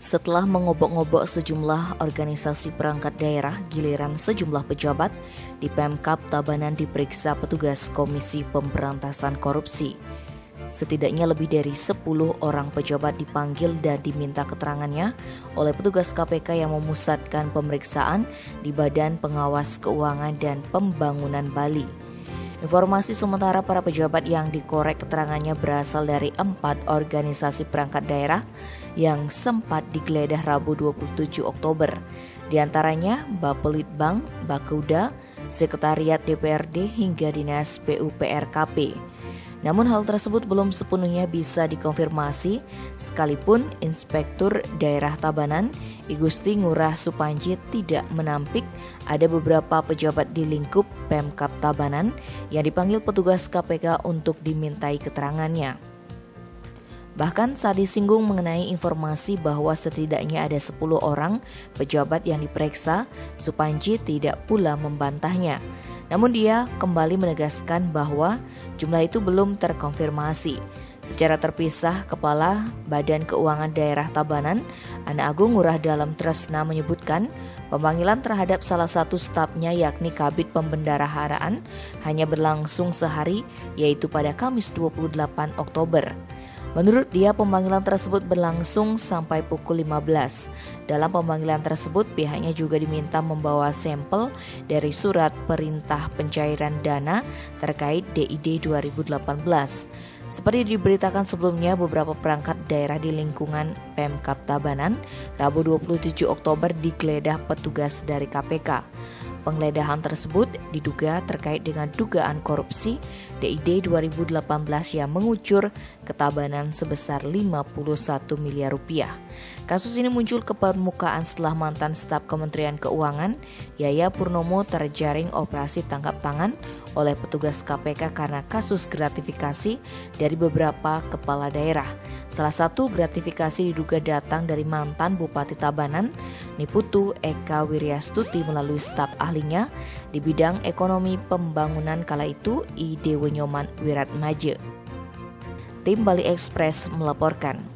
Setelah mengobok-ngobok sejumlah organisasi perangkat daerah, giliran sejumlah pejabat di Pemkab Tabanan diperiksa petugas Komisi Pemberantasan Korupsi. Setidaknya lebih dari 10 orang pejabat dipanggil dan diminta keterangannya oleh petugas KPK yang memusatkan pemeriksaan di Badan Pengawas Keuangan dan Pembangunan Bali. Informasi sementara para pejabat yang dikorek keterangannya berasal dari 4 organisasi perangkat daerah yang sempat digeledah Rabu 27 Oktober. Di antaranya Bapelitbang, Bakuda, Sekretariat DPRD hingga Dinas PUPR-KP. Namun hal tersebut belum sepenuhnya bisa dikonfirmasi sekalipun Inspektur Daerah Tabanan, I Gusti Ngurah Supanji tidak menampik ada beberapa pejabat di lingkup Pemkab Tabanan yang dipanggil petugas KPK untuk dimintai keterangannya. Bahkan saat disinggung mengenai informasi bahwa setidaknya ada 10 orang pejabat yang diperiksa, Supanji tidak pula membantahnya. Namun dia kembali menegaskan bahwa jumlah itu belum terkonfirmasi. Secara terpisah, Kepala Badan Keuangan Daerah Tabanan, Ana Agung Ngurah Dalam Tresna menyebutkan pemanggilan terhadap salah satu stafnya yakni Kabid Pembendaraharaan hanya berlangsung sehari, yaitu pada Kamis 28 Oktober. Menurut dia, pemanggilan tersebut berlangsung sampai pukul 15. Dalam pemanggilan tersebut, pihaknya juga diminta membawa sampel dari surat perintah pencairan dana terkait DID 2018. Seperti diberitakan sebelumnya, beberapa perangkat daerah di lingkungan Pemkab Tabanan, Rabu 27 Oktober digeledah petugas dari KPK. Penggeledahan tersebut diduga terkait dengan dugaan korupsi DID 2018 yang mengucur ke Tabanan sebesar 51 miliar rupiah. Kasus ini muncul ke permukaan setelah mantan staf Kementerian Keuangan, Yaya Purnomo, terjaring operasi tangkap tangan oleh petugas KPK karena kasus gratifikasi dari beberapa kepala daerah. Salah satu gratifikasi diduga datang dari mantan Bupati Tabanan, Niputu Eka Wiryastuti melalui staf ahlinya di bidang ekonomi pembangunan kala itu, I Dewe Nyoman Wiratmaje. Tim Bali Express melaporkan.